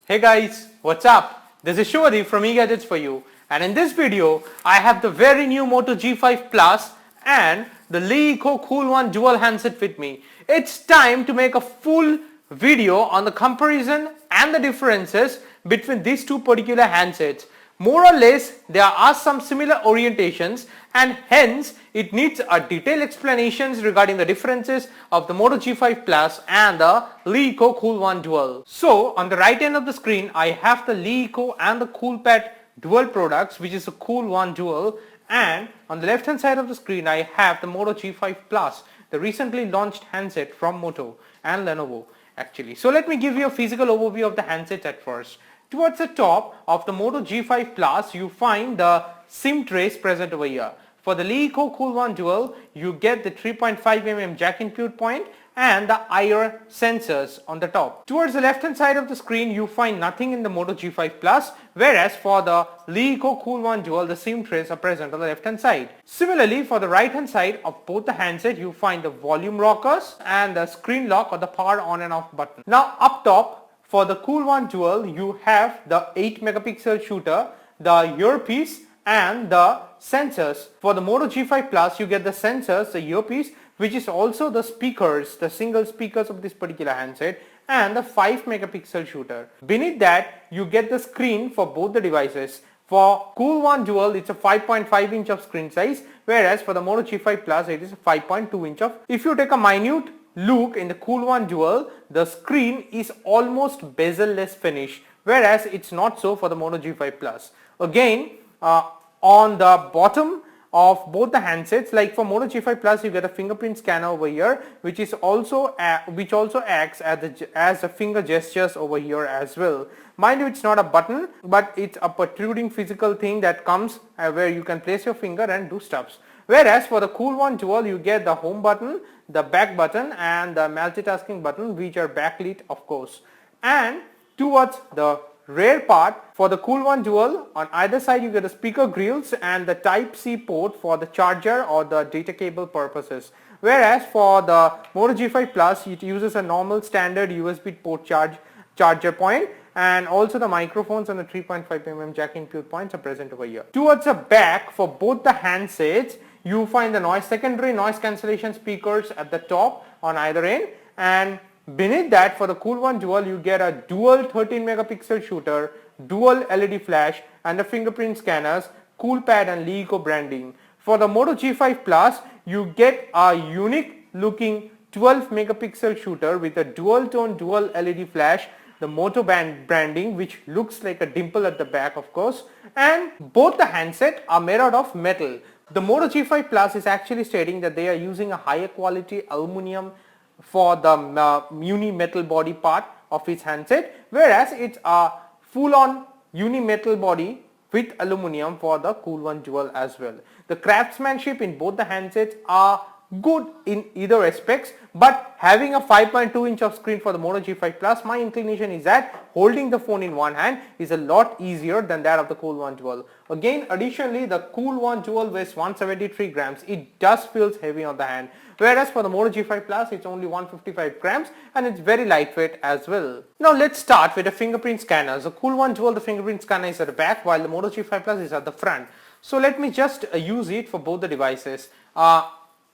Hey guys, what's up? This is Shivadi from eGadgets for you, and in this video I have the very new Moto G5 Plus and the LeEco Cool One dual handset with me. It's time to make a full video on the comparison and the differences between these two particular handsets. More or less there are some similar orientations and hence it needs a detailed explanations regarding the differences of the Moto G5 Plus and the LeEco Cool One Dual. So on the right end of the screen I have the LeEco and the CoolPad Dual products, which is a Cool One Dual, and on the left hand side of the screen I have the Moto G5 Plus, the recently launched handset from Moto and Lenovo actually. So let me give you a physical overview of the handset at first. Towards the top of the Moto G5 Plus, you find the SIM trace present over here. For the LeEco Cool One Dual, you get the 3.5mm jack input point and the IR sensors on the top. Towards the left hand side of the screen, you find nothing in the Moto G5 Plus, whereas for the LeEco Cool One Dual, the SIM trace are present on the left hand side. Similarly, for the right hand side of both the handset, you find the volume rockers and the screen lock or the power on and off button. Now up top, for the Cool One Dual, you have the 8 megapixel shooter, the earpiece and the sensors. For the Moto G5 Plus, you get the sensors, the earpiece, which is also the speakers, the single speakers of this particular handset, and the 5 megapixel shooter. Beneath that, you get the screen for both the devices. For Cool One Dual, it's a 5.5 inch of screen size, whereas for the Moto G5 Plus, it is a 5.2 inch of. If you take a minute look in the Cool One Dual, the screen is almost bezel-less finish, whereas it's not so for the Moto G5 Plus. Again, on the bottom of both the handsets, like for Moto G5 Plus, you get a fingerprint scanner over here, which also acts as a finger gestures over here as well. Mind you, it's not a button, but it's a protruding physical thing that comes where you can place your finger and do stuffs. Whereas for the Cool One Dual, you get the home button, the back button and the multitasking button, which are backlit of course. And towards the rear part, for the Cool One Dual, on either side you get the speaker grills and the Type-C port for the charger or the data cable purposes. Whereas for the Moto G5 Plus, it uses a normal standard USB port charger point, and also the microphones and the 3.5mm jack input points are present over here. Towards the back, for both the handsets, you find the secondary noise cancellation speakers at the top on either end, and beneath that, for the Cool One Dual, you get a dual 13 megapixel shooter, dual LED flash and the fingerprint scanners, CoolPad and LeEco branding. For the Moto G5 Plus, you get a unique looking 12 megapixel shooter with a dual tone dual LED flash, the Moto branding, which looks like a dimple at the back of course, and both the handset are made out of metal. The Moto G5 Plus is actually stating that they are using a higher quality aluminum for the uni metal body part of its handset, whereas it's a full on uni metal body with aluminum for the Cool One Dual as well. The craftsmanship in both the handsets are good in either aspects, but having a 5.2 inch of screen for the Moto G5 Plus, my inclination is that holding the phone in one hand is a lot easier than that of the Cool One Dual. Again, additionally, the Cool One Dual weighs 173 grams. It does feels heavy on the hand, whereas for the Moto G5 Plus, it's only 155 grams and it's very lightweight as well. Now let's start with the fingerprint scanners. The Cool One Dual, the fingerprint scanner is at the back, while the Moto G5 Plus is at the front. So let me just use it for both the devices.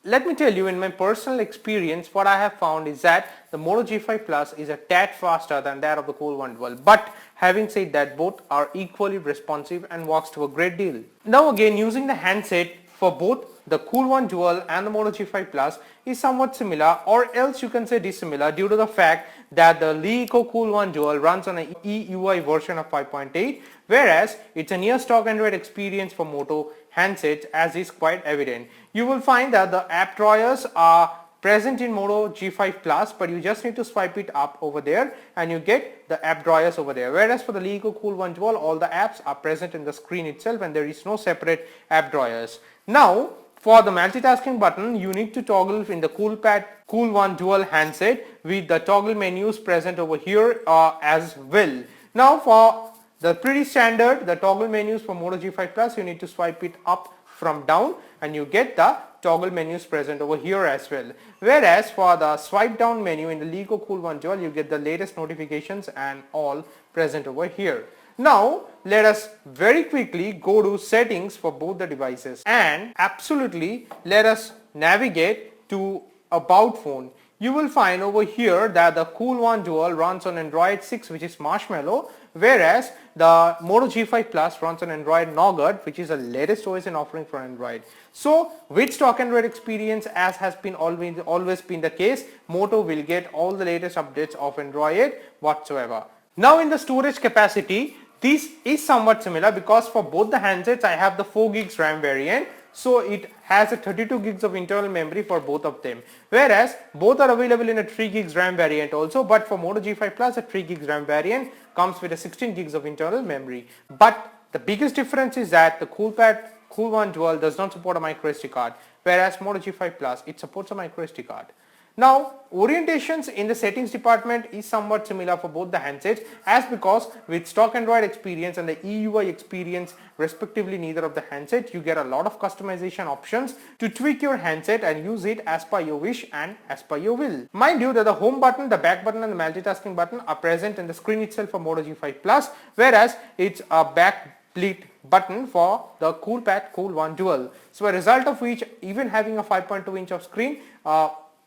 Let me tell you, in my personal experience, what I have found is that the Moto G5 Plus is a tad faster than that of the Cool One Dual. But having said that, both are equally responsive and works to a great deal. Now again, using the handset for both the Cool One Dual and the Moto G5 Plus is somewhat similar, or else you can say dissimilar, due to the fact that the LeEco Cool One Dual runs on an EUI version of 5.8, whereas it's a near stock Android experience for Moto handsets, as is quite evident. You will find that the app drawers are present in Moto G5 Plus, but you just need to swipe it up over there and you get the app drawers over there. Whereas for the LeEco Cool One Dual, all the apps are present in the screen itself and there is no separate app drawers. Now, for the multitasking button, you need to toggle in the CoolPad Cool One Dual handset with the toggle menus present over here as well. Now for the pretty standard, the toggle menus for Moto G5 Plus, you need to swipe it up from down and you get the toggle menus present over here as well. Whereas for the swipe down menu in the LeEco Cool One Dual, you get the latest notifications and all present over here. Now let us very quickly go to settings for both the devices and absolutely let us navigate to about phone. You will find over here that the Cool One Dual runs on Android 6, which is Marshmallow, whereas the Moto G5 Plus runs on Android Nougat, which is the latest OS in offering for Android. So with stock Android experience, as has been always been the case, Moto will get all the latest updates of Android whatsoever. Now in the storage capacity, this is somewhat similar because for both the handsets I have the 4 gigs RAM variant, so it has a 32 gigs of internal memory for both of them, whereas both are available in a 3 gigs RAM variant also, but for Moto G5 Plus a 3 gigs RAM variant comes with a 16 gigs of internal memory. But the biggest difference is that the Cool One Dual does not support a micro SD card, whereas Moto G5 Plus it supports a micro SD card. Now orientations in the settings department is somewhat similar for both the handsets, as because with stock Android experience and the EUI experience respectively neither of the handset, you get a lot of customization options to tweak your handset and use it as per your wish and as per your will. Mind you that the home button, the back button and the multitasking button are present in the screen itself for Moto G5 Plus, whereas it's a backlit button for the Cool One Dual. So a result of which, even having a 5.2 inch of screen,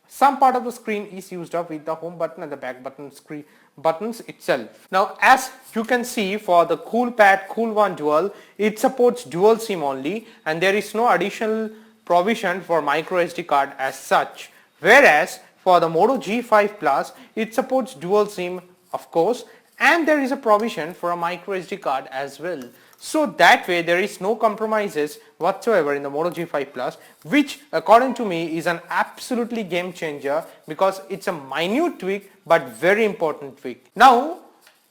some part of the screen is used up with the home button and the back button screen buttons itself. Now as you can see for the Cool One Dual, it supports dual SIM only and there is no additional provision for micro SD card as such, whereas for the Moto G5 Plus it supports dual SIM of course, and there is a provision for a micro SD card as well. So that way there is no compromises whatsoever in the Moto G5 Plus, which according to me is an absolutely game changer because it's a minute tweak but very important tweak. Now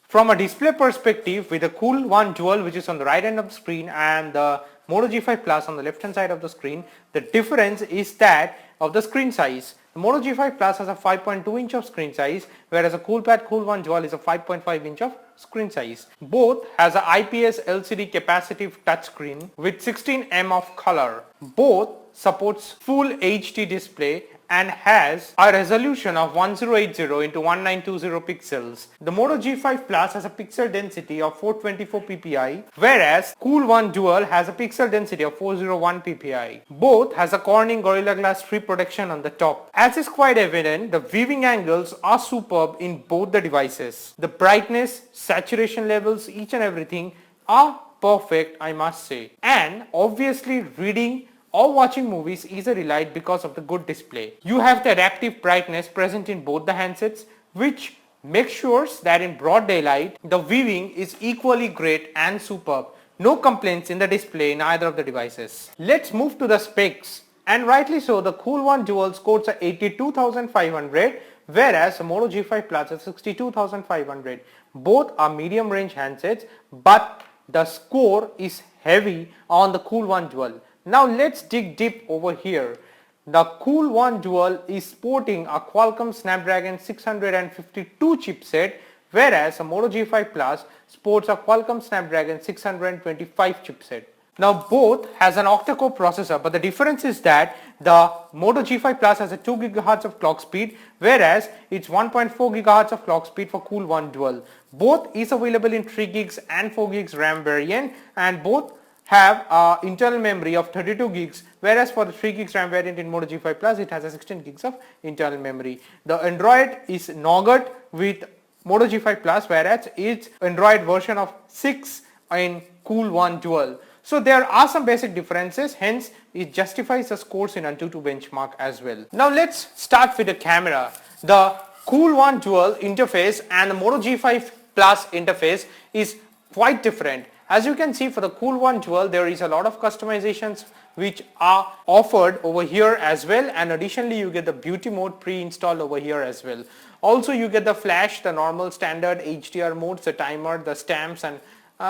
from a display perspective, with the Cool One Dual which is on the right hand of the screen and the Moto G5 Plus on the left hand side of the screen, the difference is that of the screen size. The Moto G5 Plus has a 5.2 inch of screen size, whereas a Cool One Dual is a 5.5 inch of screen size. Both has a IPS LCD capacitive touchscreen with 16 of color. Both supports full HD display and has a resolution of 1080 into 1920 pixels. The Moto G5 Plus has a pixel density of 424 ppi, whereas Cool One Dual has a pixel density of 401 ppi. Both has a Corning Gorilla Glass 3 protection on the top. As is quite evident, the viewing angles are superb in both the devices. The brightness, saturation levels, each and everything are perfect, I must say. And obviously reading or watching movies is a delight because of the good display. You have the adaptive brightness present in both the handsets, which makes sure that in broad daylight the viewing is equally great and superb. No complaints in the display in either of the devices. Let's move to the specs, and rightly so, the Cool One Dual scores at 82,500, whereas the Moto G5 Plus is 62,500. Both are medium range handsets, but the score is heavy on the Cool One Dual. Now let's dig deep over here. The Cool One Dual is sporting a Qualcomm Snapdragon 652 chipset, whereas a Moto G5 Plus sports a Qualcomm Snapdragon 625 chipset. Now both has an octa-core processor, but the difference is that the Moto G5 Plus has a 2 GHz of clock speed, whereas it's 1.4 GHz of clock speed for Cool One Dual. Both is available in 3 gigs and 4 gigs RAM variant, and both have internal memory of 32 gigs, whereas for the 3 gigs RAM variant in Moto G5 Plus it has a 16 gigs of internal memory. The Android is Nougat with Moto G5 Plus, whereas it's Android version of 6 in Cool One Dual. So there are some basic differences, hence it justifies the scores in AnTuTu benchmark as well. Now let's start with the camera. The Cool One Dual interface and the Moto G5 Plus interface is quite different. As you can see, for the Cool One Dual there is a lot of customizations which are offered over here as well, and additionally you get the beauty mode pre-installed over here as well. Also you get the flash, the normal standard HDR modes, the timer, the stamps and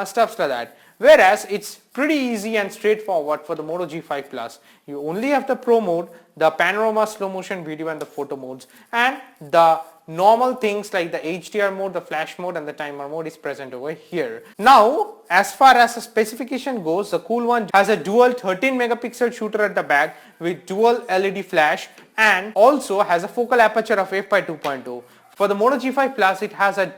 stuff like that. Whereas it's pretty easy and straightforward for the Moto G5 Plus. You only have the Pro mode, the panorama, slow motion video and the photo modes, and the normal things like the HDR mode, the flash mode and the timer mode is present over here. Now as far as the specification goes, the Cool One has a dual 13 megapixel shooter at the back with dual LED flash and also has a focal aperture of f/2.2. For the Moto G5 Plus it has a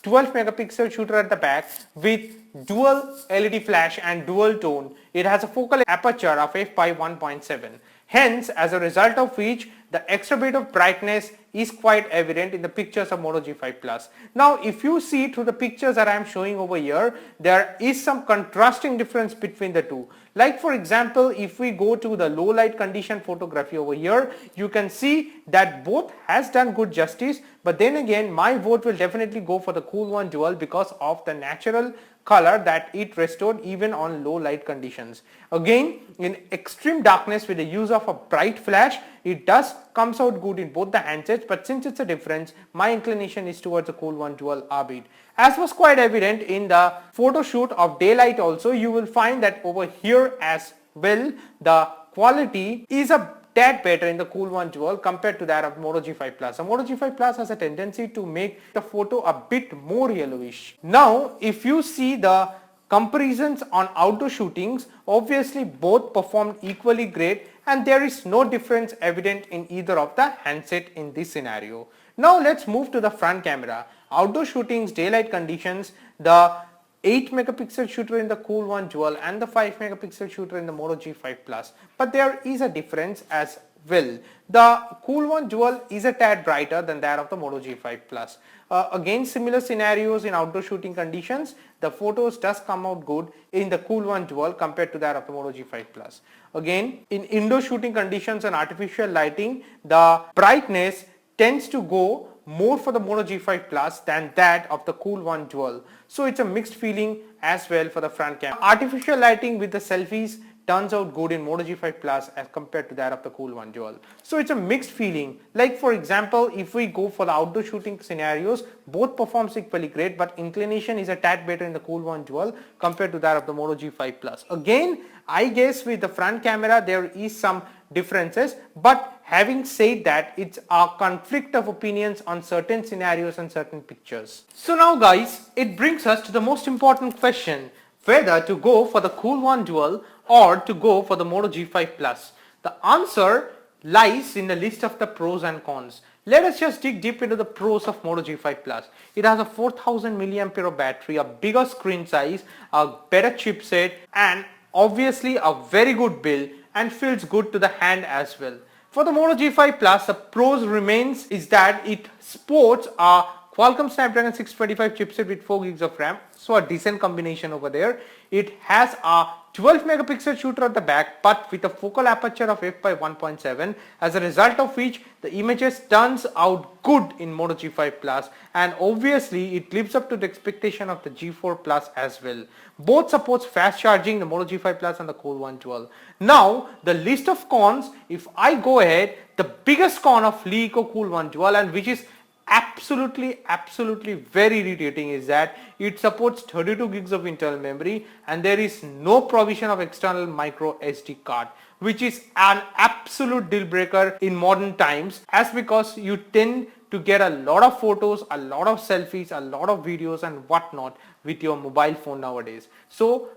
12 megapixel shooter at the back with dual LED flash and dual tone. It has a focal aperture of f/1.7. Hence, as a result of which, the extra bit of brightness is quite evident in the pictures of Moto G5 Plus. Now, if you see through the pictures that I am showing over here, there is some contrasting difference between the two. Like for example, if we go to the low light condition photography over here, you can see that both has done good justice, but then again, my vote will definitely go for the Cool One Dual because of the natural color that it restored even on low light conditions. Again, in extreme darkness with the use of a bright flash, it does comes out good in both the handsets, but since it's a difference, my inclination is towards the Cool One Dual R-Beat. As was quite evident in the photo shoot of daylight also, you will find that over here as well, the quality is a tad better in the Cool One Dual compared to that of Moto G5 Plus. The Moto G5 Plus has a tendency to make the photo a bit more yellowish. Now, if you see the comparisons on outdoor shootings, obviously both performed equally great and there is no difference evident in either of the handset in this scenario. Now let's move to the front camera. Outdoor shootings, daylight conditions, the 8 megapixel shooter in the Cool One Dual and the 5 megapixel shooter in the Moto G5 Plus. But there is a difference as well. The Cool One Dual is a tad brighter than that of the Moto G5 Plus. Again, similar scenarios in outdoor shooting conditions, the photos does come out good in the Cool One Dual compared to that of the Moto G5 Plus. Again, in indoor shooting conditions and artificial lighting, the brightness tends to go more for the Moto G5 Plus than that of the Cool One Dual. So it's a mixed feeling as well for the front camera. Artificial lighting with the selfies turns out good in Moto G5 Plus as compared to that of the Cool One Dual. So it's a mixed feeling. Like for example, if we go for the outdoor shooting scenarios, both performs equally great, but inclination is a tad better in the Cool One Dual compared to that of the Moto G5 Plus. Again, I guess with the front camera there is some differences, but having said that, it's a conflict of opinions on certain scenarios and certain pictures. So now guys, it brings us to the most important question, whether to go for the Cool One Dual or to go for the Moto G5 Plus. The answer lies in the list of the pros and cons. Let us just dig deep into the pros of Moto G5 Plus. It has a 4000 mAh battery, a bigger screen size, a better chipset, and obviously a very good build and feels good to the hand as well. For the Moto G5 Plus, the pros remains is that it sports a Qualcomm Snapdragon 625 chipset with 4 gigs of RAM, so a decent combination over there. It has a 12 megapixel shooter at the back, but with a focal aperture of f/1.7, as a result of which the images turns out good in Moto G5 Plus, and obviously it lives up to the expectation of the G4 Plus as well. Both supports fast charging, the Moto G5 Plus and the Cool One Dual. Now the list of cons, if I go ahead, the biggest con of LeEco Cool One Dual, and which is absolutely very irritating, is that it supports 32 gigs of internal memory and there is no provision of external micro SD card, which is an absolute deal breaker in modern times, as because you tend to get a lot of photos, a lot of selfies, a lot of videos and whatnot with your mobile phone nowadays. So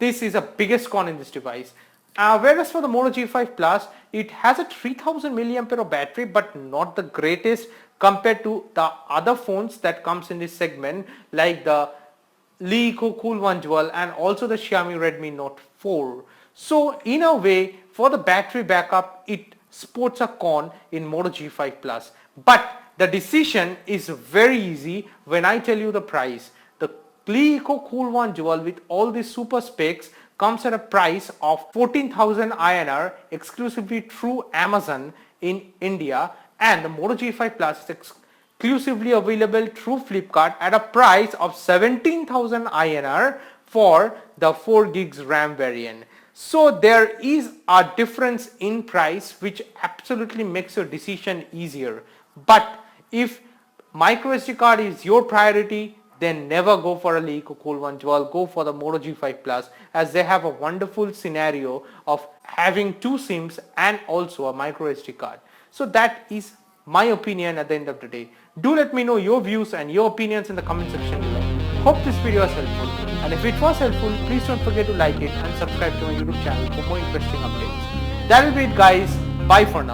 this is the biggest con in this device. Whereas for the Moto G5 Plus, it has a 3000 mAh battery, but not the greatest compared to the other phones that comes in this segment, like the LeEco Cool One Dual and also the Xiaomi Redmi Note 4. So in a way, for the battery backup, it sports a con in Moto G5 Plus. But the decision is very easy when I tell you the price. The LeEco Cool One Dual with all these super specs comes at a price of 14,000 INR exclusively through Amazon in India, and the Moto G5 Plus is exclusively available through Flipkart at a price of 17,000 INR for the 4 gigs RAM variant. So there is a difference in price which absolutely makes your decision easier. But if micro SD card is your priority, then never go for a LeEco Cool One Dual, go for the Moto G5 Plus, as they have a wonderful scenario of having 2 SIMs and also a micro SD card. So that is my opinion at the end of the day. Do let me know your views and your opinions in the comment section below. Hope this video was helpful, and if it was helpful, please don't forget to like it and subscribe to my YouTube channel for more interesting updates. That will be it guys, bye for now.